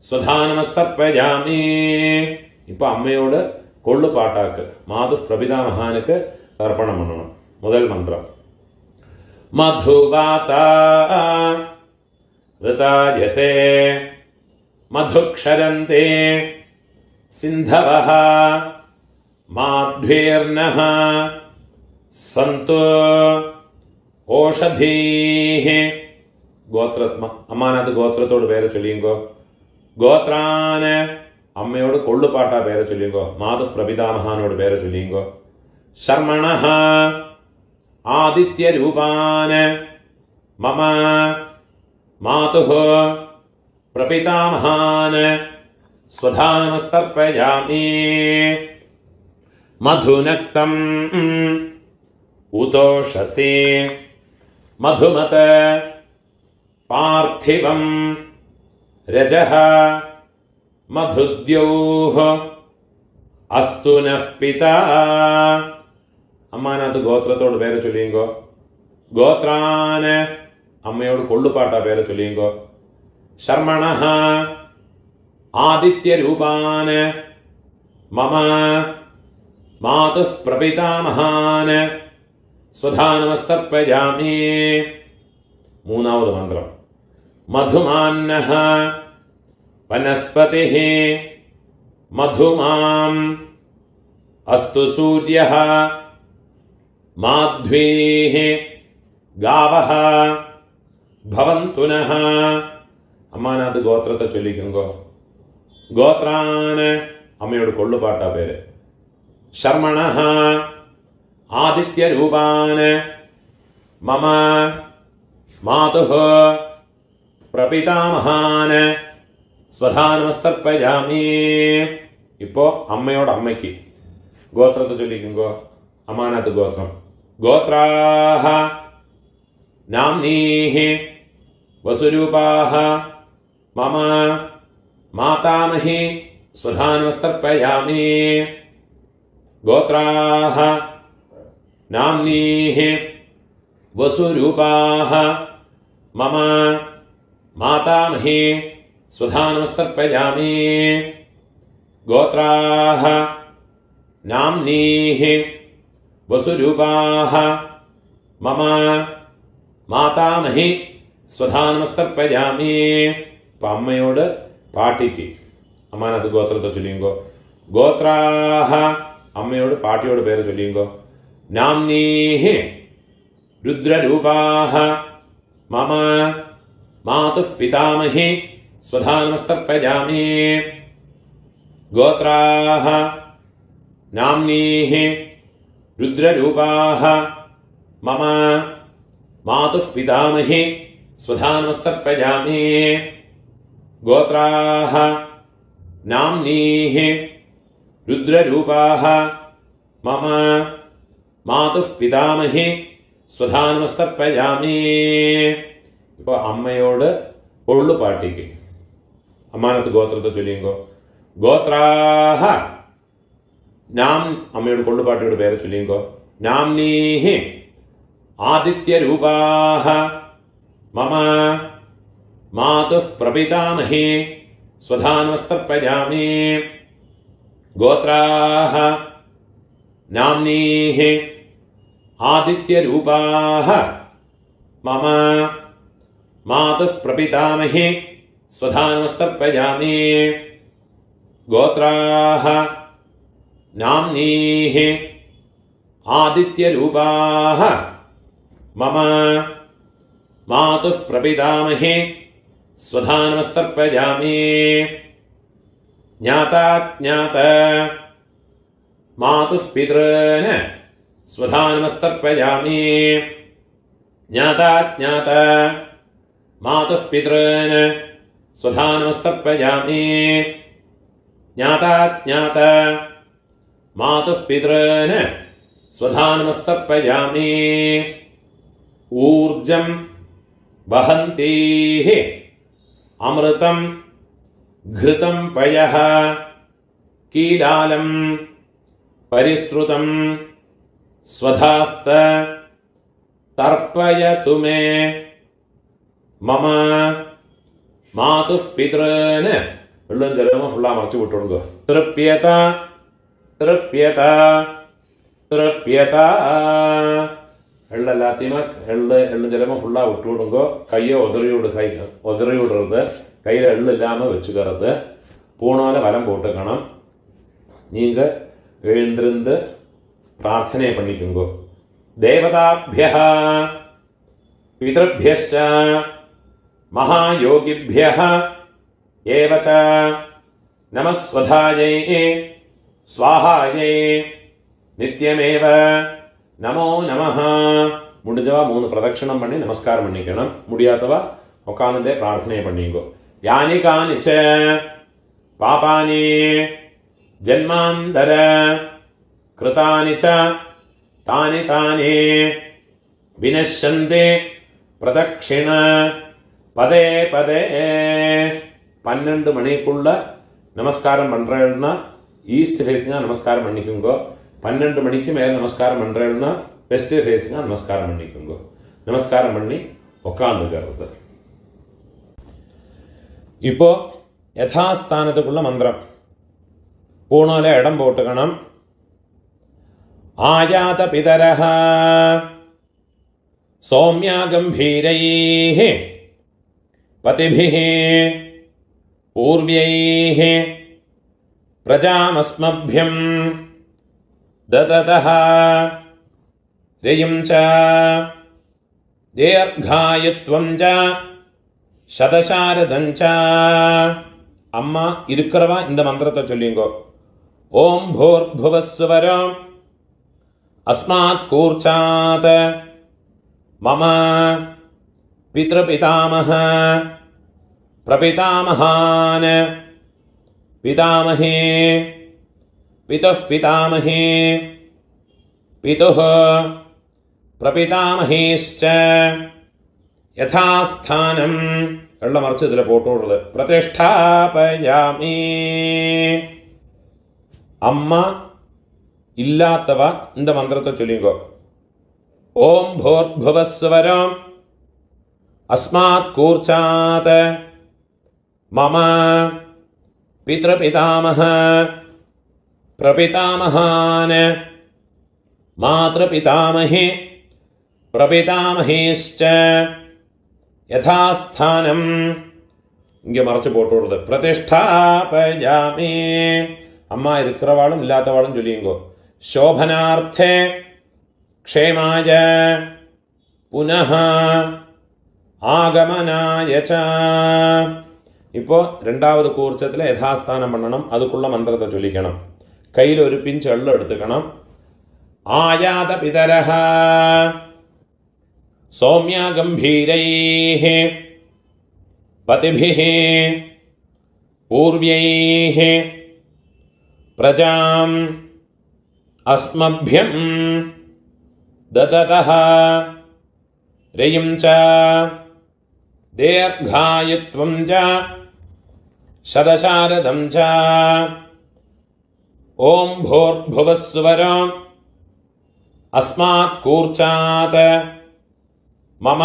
സ്വധാനമസ്തർപ്പയാമി. ഇപ്പൊ അമ്മയോട് കൊള്ളുപാട്ടാക്ക് മാതുഃ പ്രപിതാമഹാനുക്ക് തർപ്പണം പണ്ണണം. മുതൽ മന്ത്രം. മധുവാത ഋതായതേ മധുക്ഷരന്തേ സിന്ധവഃ മാധ്വീർനഃ സന്തു ഓഷധീഃ. അമ്മാനകത്ത് ഗോത്രത്തോട് പേരെ ചൊല്ലിയുങ്കോ. ഗോത്രാന് അമ്മയോട് കൊള്ളുപാട്ട പേരെ ചൊല്ലിയുങ്കോ. മാതുഃ പ്രപിതാമഹാനോട് പേരെ ചൊല്ലിയുങ്കോ. ശർമ്മണഃ ആദിത്യരൂപാന് മമ മാതുഃ പ്രപിതാമഹാന് സ്വധാനമസ്തർപ്പയാമി. മധുനക്തം ഉതോഷസി മധുമത് പാർത്ഥിവം രജഃ മധുദ്യൗഃ അസ്തു നഃ പിതാ. അമ്മാനകത്ത് ഗോത്രത്തോട് പേരെ ചൊല്ലിയുങ്കോ. ഗോത്രാന് അമ്മയോട് കൊള്ളുപാട്ട പേരെ ചൊല്ലിയുങ്കോ. ശർമ്മണഃ ആദിത്യരൂപാന് മമ മാതുഃ പ്രപിതാമഹാന് സ്വധാനമസ്തർപ്പയാമി. മൂന്നാമത് മന്ത്രം. മധുമാന്നഃ വനസ്പതിഃ മധുമാം അസ്തു സൂര്യഃ മാധ്വീഃ ഗാവഃ ഭവന്തു നഃ. അമ്മാനകത്ത് ഗോത്രത്തെ ചൊല്ലിക്കുങ്കോ. ഗോത്രാന് അമ്മയോട് കൊള്ളുപാട്ട പേര്. ശർമ്മണഃ ആദിത്യരൂപാന് മമ മാതുഃ പ്രപിതാമഹാന് സ്വധാനമസ്തർപ്പയാമി. ഇപ്പോ അമ്മയോട് അമ്മയ്ക്ക് ഗോത്രത്തെ ചൊല്ലിക്കുങ്കോ. അമ്മാനകത്ത് ഗോത്രം. ഗോത്രാഃ നാംനീഃ വസുരൂപാഃ മമ മാതാമഹി സ്വധാനമസ്തർപ്പയാമി. ഗോത്രാഃ നാംനീഃ വസുരൂപാഃ മമ മാതാമഹി സ്വധാനമസ്തർപ്പയാമി. ഗോത്രാഃ നാംനീഃ വസുരൂപാഹ മമ മാതാമഹി സ്വധാ നമസ്തർപ്പയാമി. അപ്പം അമ്മയോട് പാട്ടിക്ക് അമ്മാനത് ഗോത്രത്തെ ചൊല്ലിയുങ്കോ. ഗോത്രാഹ അമ്മയോട് പാട്ടിയോട് പേര് ചൊല്ലിയുങ്കോ. നാംനീഹി രുദ്രരൂപാഹ മമ മാതുഃ പിതാമഹി സ്വധാ നമസ്തർപ്പയാമി. ഗോത്രാഹ നാംനീഹി രുദ്രരൂപാഹ മമ മാതുഃ പിതാമഹി സ്വധാ നമസ്തർപ്പയാമി. ഗോത്രാഹ നാംനീഹി രുദ്രരൂപാഹ മമ മാതുഃ പിതാമഹി സ്വധാ നമസ്തർപ്പയാമി. ഇപ്പോൾ അമ്മയോട് പൊള്ളു പാട്ടിക്ക് അമ്മാനത്ത് ഗോത്രത്തെ ചൊല്ലിയുങ്കോ. ഗോത്രാഹ നാം അമ്മയോട് കൊള്ളുപാട്ടിയുടെ പേര് ചൊല്ലിയുങ്കോ. നാംനീഹി ആദിത്യരൂപാഹ മമ മാതുഃ പ്രപിതാമഹി സ്വധാ നമസ്തർപ്പയാമി. ഗോത്രാഹ നാംനീഹി ആദിത്യരൂപാഹ മമ മാതുഃ പ്രപിതാമഹി സ്വധാ നമസ്തർപ്പയാമി. ഗോത്രാഹ നാംനീഹി ആദിത്യരൂപാഹ മമ മാതുഃ പ്രപിതാമഹി സ്വധാ നമസ്തർപ്പയാമി. ജ്ഞാതാജ്ഞാത മാതുഃ പിതॄൻ സ്വധാ നമസ്തർപ്പയാമി. ജ്ഞാതാജ്ഞാത മാതുഃ പിതॄൻ സ്വധാ നമസ്തർപ്പയാമി. ജ്ഞാതാജ്ഞാത മാതുഃ പിതॄൻ സ്വധാ നമസ്തർപ്പയാമി. ഊർജം വഹന്തീഃ അമൃതം ഘൃതം പയഃ കീലാലം പരിശ്രുതം സ്വധാസ്ത തർപ്പയതു മേ മമ മാതുഃ പിതॄൻ. വെള്ളം ചിലവുമ്പോ ഫുള്ളാ മറച്ചു വിട്ടുകൊടുക്കുക. തൃപ്യത തൃപ്യത തൃപ്യത. എള്ളെല്ലാத்தையுமே എള്ളും ചിലപ്പോൾ ഫുള്ളാ വിട്ടുകൊടുങ്കോ. കയ്யை உதறி விடுறது. கையில் எள்ளு இல்லாமல் வச்சுக்கிறது. பூணோல வலம் போட்டுக்கணும். நீங்கள் எழுந்திருந்து பிரார்த்தனை பண்ணிக்குங்கோ. தேவதாபியः பிதృभ्यश्च மகாயோகிभ्यः ஏவ ச நமः ஸ்வதாயை ஸ்வாஹாயை நித்யமேவ நமோ நமஹ. முடிஞ்சவா 3 பிரதட்சணம் பண்ணி நமஸ்காரம் பண்ணிக்கணும். முடியாதவா உட்காந்துட்டே பிரார்த்தனை பண்ணிங்கோ. யானி கானிச்ச பாபானி ஜன்மாந்தர கிருதானி ச தானி தானி வினஷ்யந்தி பிரதட்சிண பதே பதே. 12 மணிக்குள்ள நமஸ்காரம் பண்ணுறேன்னா ஈஸ்ட் ஃபேஸிங்காக நமஸ்காரம் பண்ணிக்குங்கோ. 12 மணிக்கு மேலே நமஸ்காரம் பண்ணுறேன்னா வெஸ்ட் ஃபேஸிங்காக நமஸ்காரம் பண்ணிக்குங்கோ. நமஸ்காரம் பண்ணி உட்காந்துக்கிறது. இப்போ யഥാസ്ഥാനத்துக்குள்ள மந்திரம் பூணோல இடம் போட்டுக்கணும். ஆயாத பிதரஹ சௌமியா கம்பீரைः பதிபிः பூர்வைः பிரஜாமஸ்மभ्यம் தததः ரயும் ச தீர்காயுத்வம் ச சதசாரதம் ச. அம்மா இருக்கிறவா இந்த மந்திரத்தை சொல்லிங்கோ. ஓம் பூர்புவஸ்வரம் அஸ்மாத் கூர்ச்சாத் மம பித்ருபிதாமஹ பிரபிதாமஹான் பிதாமஹே பிதுः பிதாமஹே பிதுः பிரபிதாமஹேश्च யதாஸ்தானம். வெள்ளம் மறைச்சு இதில் போட்டு விடுறது. பிரதிஷ்டாபயாமி. அம்மா இல்லாதவா இந்த மந்திரத்தை சொல்லிங்கோ. ஓம் பூர்புவஸ்வரம் அஸ்மாத் கூர்ச்சாத் மம பித்ருபிதாமஹ பிரபிதாமஹான் മാതൃപിതാമഹേ പ്രപിതാമഹേശ്ച യഥാസ്ഥാനം இங்கே மறைச்சு போட்டு விடுறது. பிரதிஷ்டாபயாமி அம்மா இருக்கிறவாளும் இல்லாதவாளும் சொல்லிங்கோ. சோபனார்த்தே க்ஷேமாய புனः ஆகமனாய ச. இப்போ ரெண்டாவது கூர்ச்சத்தில் யഥാസ്ഥാനം பண்ணணும். அதுக்குள்ள மந்திரத்தை சொல்லிக்கணும். கையில் ஒரு பிஞ்ச் எள்ளு எடுத்துக்கணும். ஆயாத பிதரஹ சௌமியா கம்பீரைஹ பதிபிஹ பூர்வ்யைஹ பிரஜாம் அஸ்மभ्यं ददतः रयिं च दीर्घायुत्वं च शतशारदं च ॐ भूर्भुवः सुवरो अस्मात् कूर्चात् मम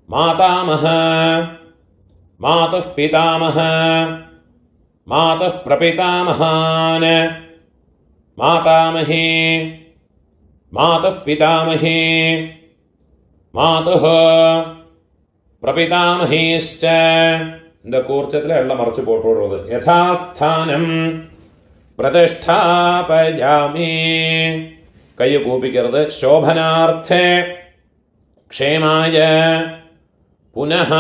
मातामह मातुः पितामह मातुः प्रपितामहान् मातामहे मातुः पितामहे मातुः प्रपितामहेश्च. இந்த கூர்ச்சத்தில் எல்லாம் மறைச்சு போட்டு விடுறது. யதாஸ்தானம் பிரதிஷ்டாபயாமி கையை கூப்பிக்கிறது. சோபனார்த்தே க்ஷேமாய புனः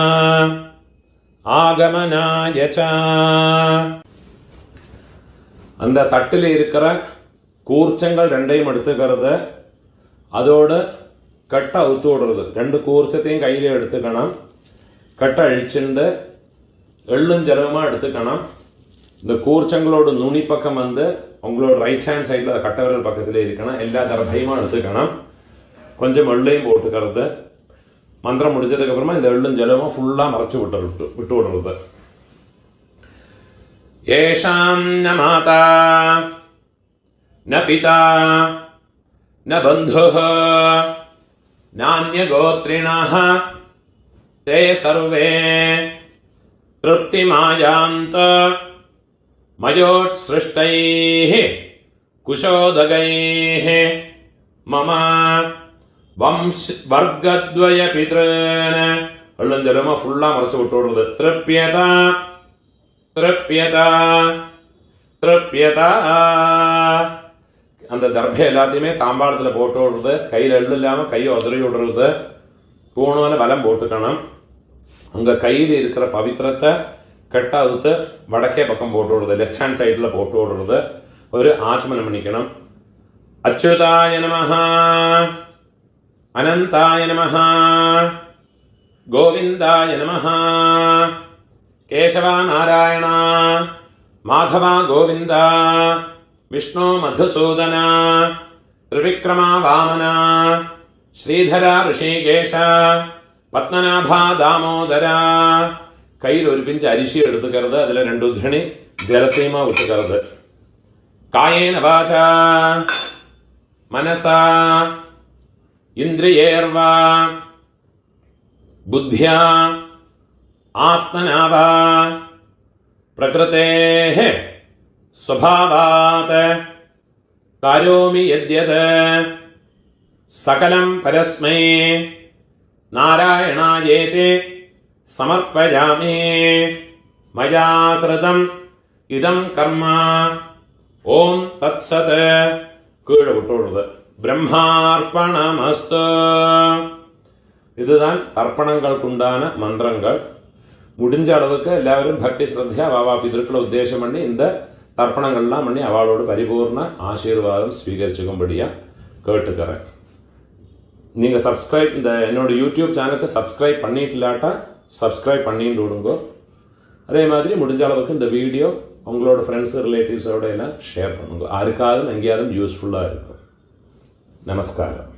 ஆகமனாய ச. அந்த தட்டில் இருக்கிற கூர்ச்சங்கள் ரெண்டையும் எடுத்துக்கிறது. அதோடு கட்டை அவுத்து விடுறது. ரெண்டு கூர்ச்சத்தையும் கையில் எடுத்துக்கணும். கட்டை அழிச்சுண்டு எள்ளும் ஜலமாக எடுத்துக்கணும். இந்த கூர்ச்சங்களோட நுனி பக்கம் வந்து உங்களோட ரைட் ஹேண்ட் சைடில் கட்டை விரல் பக்கத்தில் இருக்கணும். எல்லா தரப்பையுமா எடுத்துக்கணும். கொஞ்சம் எள்ளையும் போட்டுக்கிறது. மந்திரம் முடிஞ்சதுக்கப்புறமா இந்த எள்ளும் ஜலமும் ஃபுல்லாக மறைச்சி விட்டு விடுறது. ஏஷாம் ந மாதா ந பிதா ந பந்துः நான்யகோத்ரிணः தே சர்வே திருப்திமாயாந்த மயோத்ஸ்ருஷ்டைः குஷோதகைः மம வர்க்கத்வய பித்ருன் எள்ளுஞ்சலமா ஃபுல்லாக மறைச்சு விட்டு விடுறது. திருப்யதா திருப்யதா திருப்யதா. அந்த தர்பை எல்லாத்தையுமே தாம்பாளத்தில் போட்டு விடுறது. கையில் எள்ளு இல்லாமல் கையை உதறி விடுறது. பூணுவில் பலம் போட்டுக்கணும். உங்கள் கையில் இருக்கிற பவித்திரத்தை கட்டை அவுத்து வடக்கே பக்கம் போட்டு விடுறது. லெஃப்ட் ஹேண்ட் சைடில் போட்டு விடுறது. ஒரு ஆச்சமனம் பண்ணிக்கணும். அச்சுதாய நமஹ அனந்தாய நமஹ கோவிந்தாய நமஹ கேசவா நாராயணா மாதவா கோவிந்தா விஷ்ணு மதுசூதனா திரிவிக்ரமா வாமனா ஸ்ரீதரா ரிஷிகேஷ பத்மநாபா தாமோதரா. கையில் ஒரு பிஞ்சு அரிசி எடுத்துக்கிறது. அதில் 2 உத்ரணி ஜலத்தையுமா விட்டுக்கிறது. காயேன வாசா மனசா இந்திரியேர்வா புத்தியா ஆத்மனா வா பிரகிருதேஹ ஸ்வபாவாத் கரோமி யத்யத் சகலம் பரஸ்மை நாராயணாயேதி சமர்ப்பயாமி மயா கிருதம் இதம் கர்ம ஓம் தத்சத். கீழே விட்டுவிடுறது. பிரம்மார்ப்பணமஸ்து. இதுதான் தர்ப்பணங்களுக்குண்டான மந்திரங்கள். முடிஞ்ச அளவுக்கு எல்லாரும் பக்தி ஸ்ரத்தையாக வாவா பிதர்களை உத்தேசம் பண்ணி இந்த தர்ப்பணங்கள்லாம் பண்ணி அவளோட பரிபூர்ண ஆசீர்வாதம் ஸ்வீகரிச்சுக்கும்படியாக கேட்டுக்கிறேன். நீங்கள் சப்ஸ்கிரைப் இந்த என்னோட யூடியூப் சேனலுக்கு சப்ஸ்கிரைப் பண்ணிட்டு இல்லாட்டா சப்ஸ்கிரைப் பண்ணிட்டு விடுங்க. அதே மாதிரி முடிஞ்ச அளவுக்கு இந்த வீடியோ உங்களோட ஃப்ரெண்ட்ஸு ரிலேட்டிவ்ஸோட எல்லாம் ஷேர் பண்ணுங்க. யாருக்காவது எங்கேயாவது யூஸ்ஃபுல்லாக இருக்கும். நமஸ்காரம்.